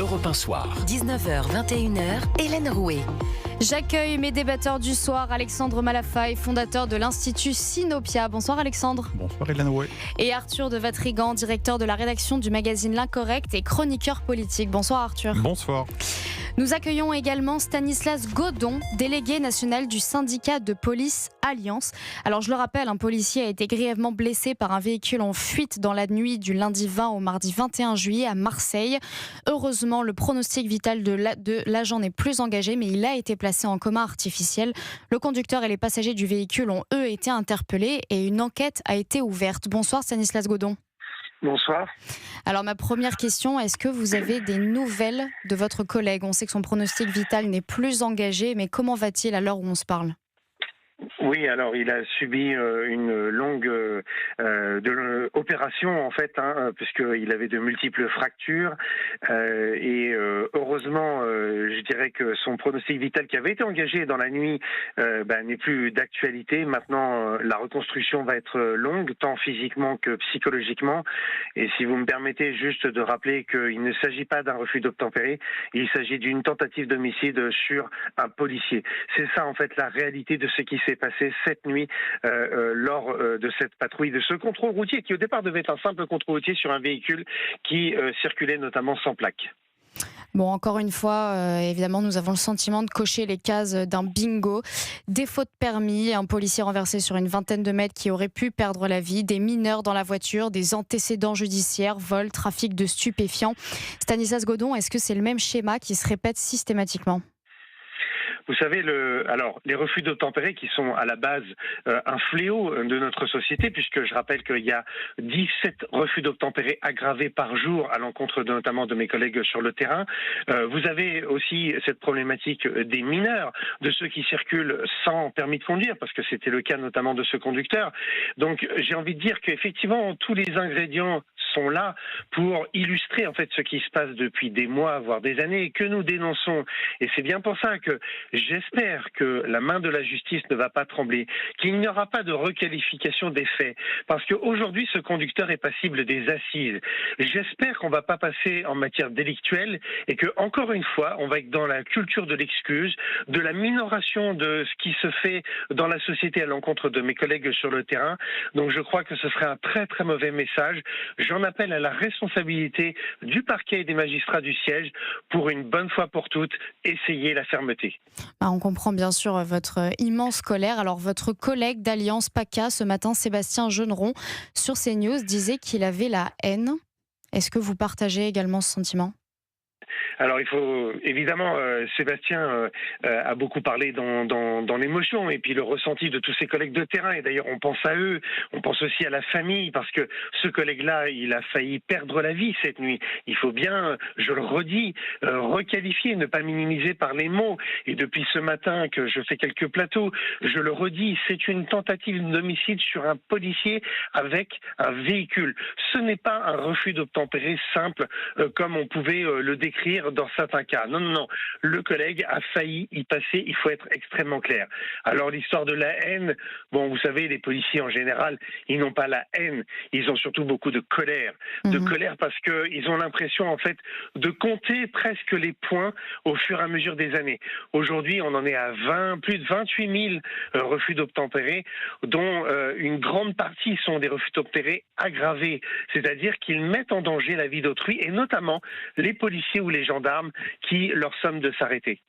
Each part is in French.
Europe 1 Soir. 19h, 21h, Hélène Rouet. J'accueille mes débatteurs du soir, Alexandre Malafaille, fondateur de l'Institut Sinopia. Bonsoir Alexandre. Bonsoir Hélène Rouet. Et Arthur de Vatrigan, directeur de la rédaction du magazine L'Incorrect et chroniqueur politique. Bonsoir Arthur. Bonsoir. Nous accueillons également Stanislas Godon, délégué national du syndicat de police Alliance. Alors je le rappelle, un policier a été grièvement blessé par un véhicule en fuite dans la nuit du lundi 20 au mardi 21 juillet à Marseille. Heureusement, le pronostic vital de l'agent n'est plus engagé, mais il a été placé en coma artificiel. Le conducteur et les passagers du véhicule ont eux été interpellés et une enquête a été ouverte. Bonsoir Stanislas Godon. Bonsoir. Alors ma première question, est-ce que vous avez des nouvelles de votre collègue ? On sait que son pronostic vital n'est plus engagé, mais comment va-t-il à l'heure où on se parle ? Oui, alors il a subi une longue opération en fait, puisqu'il avait de multiples fractures et heureusement, je dirais que son pronostic vital qui avait été engagé dans la nuit n'est plus d'actualité. Maintenant, la reconstruction va être longue, tant physiquement que psychologiquement. Et si vous me permettez juste de rappeler qu'il ne s'agit pas d'un refus d'obtempérer, il s'agit d'une tentative d'homicide sur un policier. C'est ça en fait la réalité de ce qui s'est passé cette nuit lors de cette patrouille, de ce contrôle routier qui au départ devait être un simple contrôle routier sur un véhicule qui circulait notamment sans plaque. Bon, encore une fois, évidemment, nous avons le sentiment de cocher les cases d'un bingo. Défaut de permis, un policier renversé sur une vingtaine de mètres qui aurait pu perdre la vie, des mineurs dans la voiture, des antécédents judiciaires, vol, trafic de stupéfiants. Stanislas Godon, est-ce que c'est le même schéma qui se répète systématiquement ? Vous savez, les refus d'obtempérer qui sont à la base un fléau de notre société, puisque je rappelle qu'il y a 17 refus d'obtempérer aggravés par jour à l'encontre notamment de mes collègues sur le terrain. Vous avez aussi cette problématique des mineurs, de ceux qui circulent sans permis de conduire, parce que c'était le cas notamment de ce conducteur. Donc j'ai envie de dire qu'effectivement tous les ingrédients sont là pour illustrer en fait ce qui se passe depuis des mois, voire des années, et que nous dénonçons. Et c'est bien pour ça que j'espère que la main de la justice ne va pas trembler, qu'il n'y aura pas de requalification des faits, parce qu'aujourd'hui ce conducteur est passible des assises. J'espère qu'on ne va pas passer en matière délictuelle et que encore une fois on va être dans la culture de l'excuse, de la minoration de ce qui se fait dans la société à l'encontre de mes collègues sur le terrain. Donc je crois que ce serait un très très mauvais message. J'en appelle à la responsabilité du parquet et des magistrats du siège pour une bonne fois pour toutes essayer la fermeté. On comprend bien sûr votre immense colère. Alors votre collègue d'Alliance PACA ce matin, Sébastien Jeuneron, sur CNews disait qu'il avait la haine. Est-ce que vous partagez également ce sentiment ? Alors il faut évidemment, Sébastien a beaucoup parlé dans l'émotion et puis le ressenti de tous ses collègues de terrain. Et d'ailleurs on pense à eux, on pense aussi à la famille parce que ce collègue-là, il a failli perdre la vie cette nuit. Il faut bien, je le redis, requalifier, ne pas minimiser par les mots. Et depuis ce matin que je fais quelques plateaux, je le redis, c'est une tentative d'homicide sur un policier avec un véhicule. Ce n'est pas un refus d'obtempérer simple comme on pouvait le décrire dans certains cas. Non. Le collègue a failli y passer, il faut être extrêmement clair. Alors l'histoire de la haine, bon, vous savez, les policiers en général, ils n'ont pas la haine, ils ont surtout beaucoup de colère. De colère parce qu'ils ont l'impression, en fait, de compter presque les points au fur et à mesure des années. Aujourd'hui, on en est à plus de 28 000 refus d'obtempérer, dont une grande partie sont des refus d'obtempérer aggravés, c'est-à-dire qu'ils mettent en danger la vie d'autrui, et notamment les policiers ou les gendarmes qui leur somment de s'arrêter.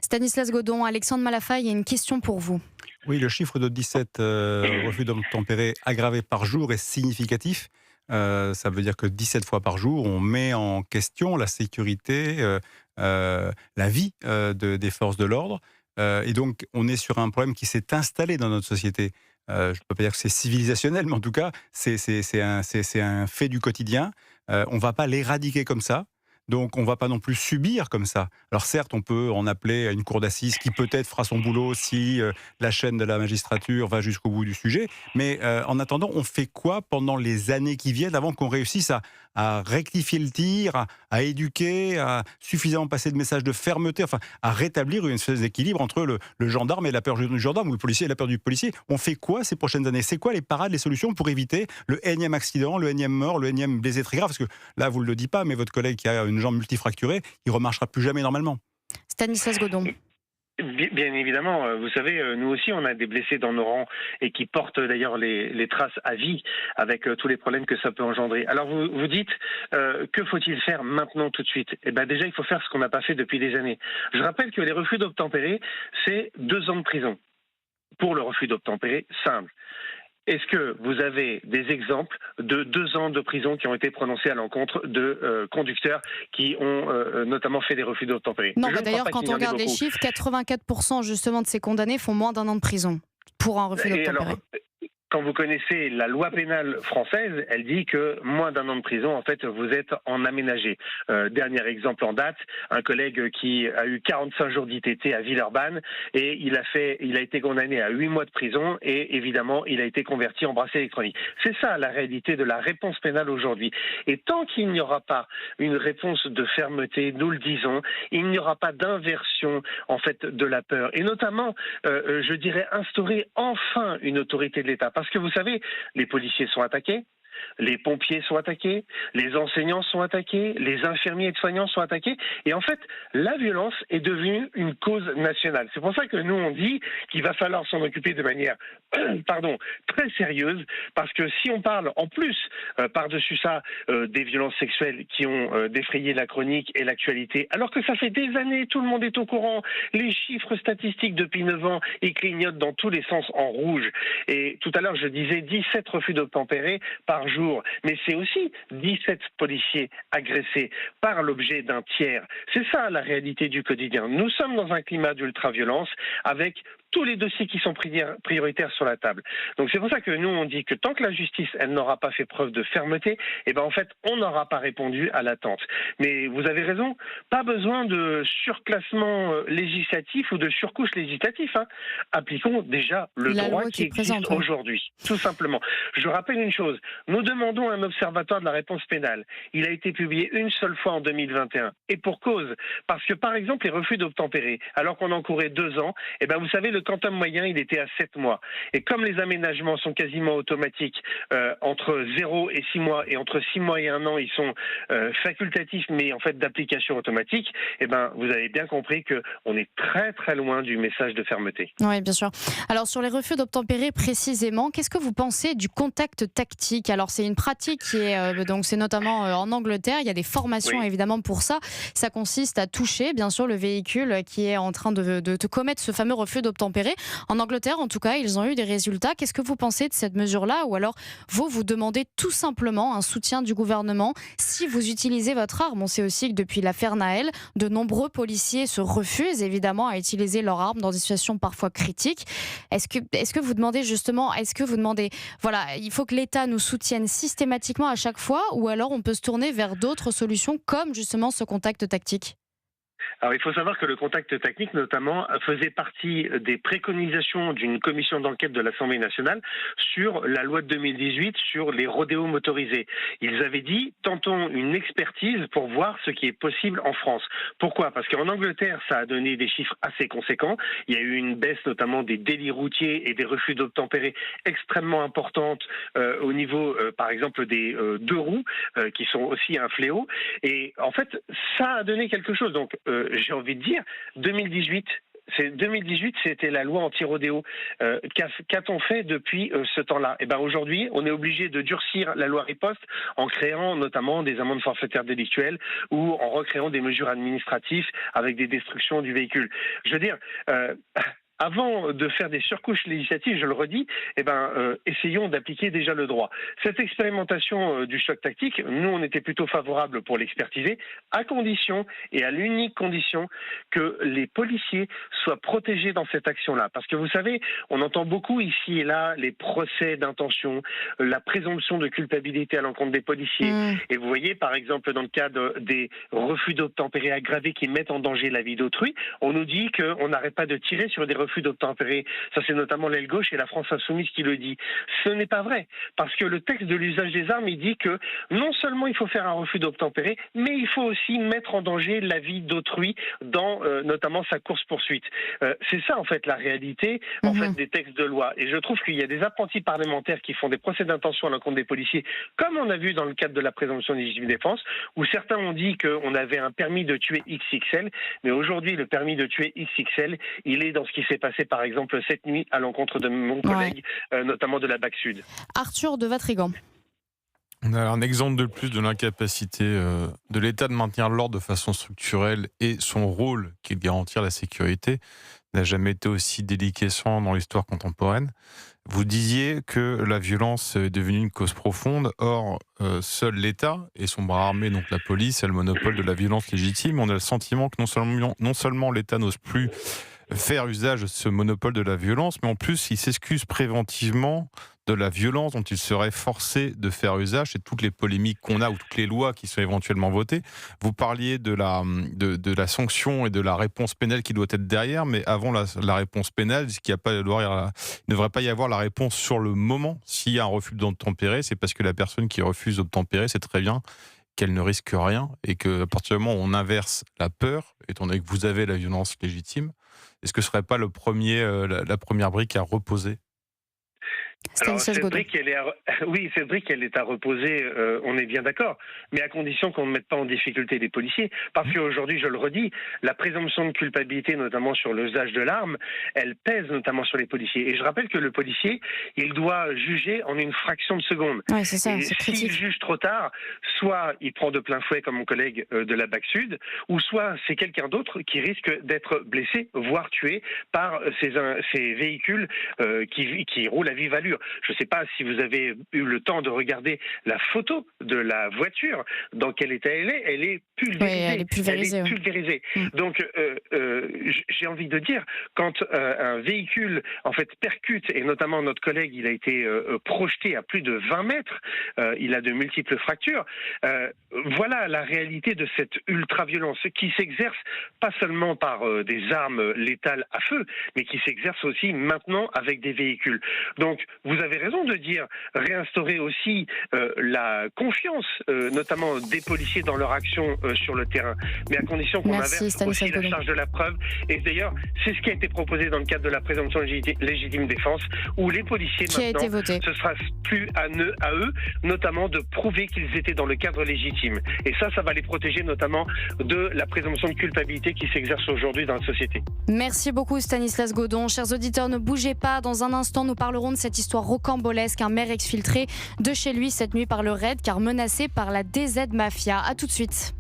Stanislas Godon, Alexandre Malafaille, il y a une question pour vous. Oui, le chiffre de 17 refus d'obtempérer aggravés par jour est significatif. Ça veut dire que 17 fois par jour, on met en question la sécurité, la vie des forces de l'ordre. Et donc, on est sur un problème qui s'est installé dans notre société. Je ne peux pas dire que c'est civilisationnel, mais en tout cas, c'est un fait du quotidien. On ne va pas l'éradiquer comme ça. Donc on ne va pas non plus subir comme ça. Alors certes, on peut en appeler à une cour d'assises qui peut-être fera son boulot si la chaîne de la magistrature va jusqu'au bout du sujet. Mais en attendant, on fait quoi pendant les années qui viennent avant qu'on réussisse à rectifier le tir, à éduquer, à suffisamment passer de messages de fermeté, enfin à rétablir une espèce d'équilibre entre le gendarme et la peur du gendarme ou le policier et la peur du policier. On fait quoi ces prochaines années ? C'est quoi les parades, les solutions pour éviter le énième accident, le énième mort, le énième blessé très grave ? Parce que là, vous ne le dites pas, mais votre collègue qui a une une jambe multifracturée, il ne remarchera plus jamais normalement. Stanislas Godon. Bien évidemment, vous savez, nous aussi on a des blessés dans nos rangs et qui portent d'ailleurs les traces à vie avec tous les problèmes que ça peut engendrer. Alors vous dites, que faut-il faire maintenant tout de suite? Eh bien déjà il faut faire ce qu'on n'a pas fait depuis des années. Je rappelle que les refus d'obtempérer, c'est 2 ans de prison pour le refus d'obtempérer simple. Est-ce que vous avez des exemples de 2 ans de prison qui ont été prononcés à l'encontre de conducteurs qui ont notamment fait des refus d'obtempérer? Non, d'ailleurs, quand on regarde les chiffres, 84% justement de ces condamnés font moins d'1 an de prison pour un refus d'obtempérer. Quand vous connaissez la loi pénale française, elle dit que moins d'1 an de prison, en fait, vous êtes en aménagé. Dernier exemple en date, un collègue qui a eu 45 jours d'ITT à Villeurbanne et il a été condamné à 8 mois de prison et évidemment, il a été converti en bracelet électronique. C'est ça la réalité de la réponse pénale aujourd'hui. Et tant qu'il n'y aura pas une réponse de fermeté, nous le disons, il n'y aura pas d'inversion en fait de la peur. Et notamment, je dirais, instaurer enfin une autorité de l'État. Parce que vous savez, les policiers sont attaqués, les pompiers sont attaqués, les enseignants sont attaqués, les infirmiers et soignants sont attaqués. Et en fait, la violence est devenue une cause nationale. C'est pour ça que nous, on dit qu'il va falloir s'en occuper de manière très sérieuse. Parce que si on parle en plus, par-dessus ça, des violences sexuelles qui ont défrayé la chronique et l'actualité, alors que ça fait des années, tout le monde est au courant, les chiffres statistiques depuis 9 ans, ils clignotent dans tous les sens en rouge. Et tout à l'heure, je disais 17 refus d'obtempérer par jour, mais c'est aussi 17 policiers agressés par l'objet d'un tiers. C'est ça la réalité du quotidien. Nous sommes dans un climat d'ultra-violence avec tous les dossiers qui sont prioritaires sur la table. Donc c'est pour ça que nous on dit que tant que la justice elle n'aura pas fait preuve de fermeté, eh ben en fait on n'aura pas répondu à l'attente. Mais vous avez raison, pas besoin de surclassement législatif ou de surcouche législative. Appliquons déjà le droit qui existe aujourd'hui, tout simplement. Je rappelle une chose, nous demandons un observatoire de la réponse pénale. Il a été publié une seule fois en 2021. Et pour cause, parce que par exemple les refus d'obtempérer, alors qu'on encourait 2 ans, eh ben vous savez le quantum moyen il était à 7 mois. Et comme les aménagements sont quasiment automatiques, entre 0 et 6 mois et entre 6 mois et 1 an ils sont facultatifs mais en fait d'application automatique, eh ben vous avez bien compris qu'on est très très loin du message de fermeté. Oui, bien sûr. Alors sur les refus d'obtempérer précisément, qu'est-ce que vous pensez du contact tactique? Alors c'est une pratique qui est donc c'est notamment en Angleterre, il y a des formations évidemment pour ça. Ça consiste à toucher bien sûr le véhicule qui est en train de commettre ce fameux refus d'obtempérer. En Angleterre, en tout cas, ils ont eu des résultats. Qu'est-ce que vous pensez de cette mesure-là? Ou alors, vous demandez tout simplement un soutien du gouvernement si vous utilisez votre arme. On sait aussi que depuis l'affaire Naël, de nombreux policiers se refusent évidemment à utiliser leur arme dans des situations parfois critiques. Est-ce que vous demandez justement, voilà, il faut que l'État nous soutienne systématiquement à chaque fois, ou alors on peut se tourner vers d'autres solutions comme justement ce contact tactique? Alors il faut savoir que le contact technique notamment faisait partie des préconisations d'une commission d'enquête de l'Assemblée nationale sur la loi de 2018 sur les rodéos motorisés. Ils avaient dit tentons une expertise pour voir ce qui est possible en France. Pourquoi? Parce qu'en Angleterre ça a donné des chiffres assez conséquents. Il y a eu une baisse notamment des délits routiers et des refus d'obtempérer extrêmement importante au niveau par exemple des 2 roues qui sont aussi un fléau. Et en fait ça a donné quelque chose. Donc j'ai envie de dire, 2018, c'était la loi anti-rodéo. Qu'a-t-on fait depuis ce temps-là? Eh ben aujourd'hui, on est obligé de durcir la loi riposte en créant notamment des amendes forfaitaires délictuelles ou en recréant des mesures administratives avec des destructions du véhicule. Je veux dire... Avant de faire des surcouches législatives, je le redis, essayons d'appliquer déjà le droit. Cette expérimentation du choc tactique, nous on était plutôt favorables pour l'expertiser, à condition et à l'unique condition que les policiers soient protégés dans cette action-là. Parce que vous savez, on entend beaucoup ici et là les procès d'intention, la présomption de culpabilité à l'encontre des policiers. Et vous voyez, par exemple, dans le cadre des refus d'obtempérer aggravés qui mettent en danger la vie d'autrui, on nous dit qu'on n'arrête pas de tirer sur des refus refus d'obtempérer. Ça, c'est notamment l'aile gauche et la France insoumise qui le dit. Ce n'est pas vrai, parce que le texte de l'usage des armes, il dit que non seulement il faut faire un refus d'obtempérer, mais il faut aussi mettre en danger la vie d'autrui dans notamment sa course-poursuite. C'est ça, en fait, la réalité en fait, des textes de loi. Et je trouve qu'il y a des apprentis parlementaires qui font des procès d'intention à l'encontre des policiers, comme on a vu dans le cadre de la présomption de légitime défense, où certains ont dit qu'on avait un permis de tuer XXL, mais aujourd'hui, le permis de tuer XXL, il est dans ce qui s'est passé, par exemple, cette nuit à l'encontre de mon collègue, notamment de la BAC Sud. Arthur de Vatrigan. On a un exemple de plus de l'incapacité de l'État de maintenir l'ordre de façon structurelle, et son rôle, qui est de garantir la sécurité, n'a jamais été aussi déliquescent dans l'histoire contemporaine. Vous disiez que la violence est devenue une cause profonde. Or, seul l'État et son bras armé, donc la police, a le monopole de la violence légitime. On a le sentiment que non seulement l'État n'ose plus faire usage de ce monopole de la violence, mais en plus, il s'excuse préventivement de la violence dont il serait forcé de faire usage. C'est toutes les polémiques qu'on a, ou toutes les lois qui sont éventuellement votées. Vous parliez de la sanction et de la réponse pénale qui doit être derrière, mais avant la réponse pénale, il ne devrait pas y avoir la réponse sur le moment. S'il y a un refus d'obtempérer, c'est parce que la personne qui refuse d'obtempérer sait très bien qu'elle ne risque rien, et qu'à partir du moment où on inverse la peur, étant donné que vous avez la violence légitime, est-ce que ce ne serait pas la première brique à reposer ? Alors, cette brique, elle est à reposer, on est bien d'accord, mais à condition qu'on ne mette pas en difficulté les policiers, parce qu'aujourd'hui, je le redis, la présomption de culpabilité, notamment sur l'usage de l'arme, elle pèse notamment sur les policiers. Et je rappelle que le policier, il doit juger en une fraction de seconde. Ouais, c'est ça, et c'est critique. s'il juge trop tard, soit il prend de plein fouet, comme mon collègue de la BAC Sud, ou soit c'est quelqu'un d'autre qui risque d'être blessé, voire tué par ces véhicules qui roulent à vive allure. Je ne sais pas si vous avez eu le temps de regarder la photo de la voiture, dans quel état elle est. Elle est pulvérisée. Oui, elle est pulvérisée. Donc, j'ai envie de dire, quand un véhicule en fait percute, et notamment notre collègue, il a été projeté à plus de 20 mètres, il a de multiples fractures. Voilà la réalité de cette ultra-violence qui s'exerce pas seulement par des armes létales à feu, mais qui s'exerce aussi maintenant avec des véhicules. Donc, vous avez raison de dire réinstaurer aussi la confiance, notamment des policiers dans leur action sur le terrain, mais à condition qu'on inverse aussi la charge de la preuve. Et d'ailleurs, c'est ce qui a été proposé dans le cadre de la présomption légitime défense, où les policiers maintenant, ce sera plus à eux, notamment de prouver qu'ils étaient dans le cadre légitime. Et ça va les protéger notamment de la présomption de culpabilité qui s'exerce aujourd'hui dans la société. Merci beaucoup Stanislas Godon. Chers auditeurs, ne bougez pas. Dans un instant, nous parlerons de cette histoire rocambolesque. Un maire exfiltré de chez lui cette nuit par le raid car menacé par la DZ Mafia. À tout de suite.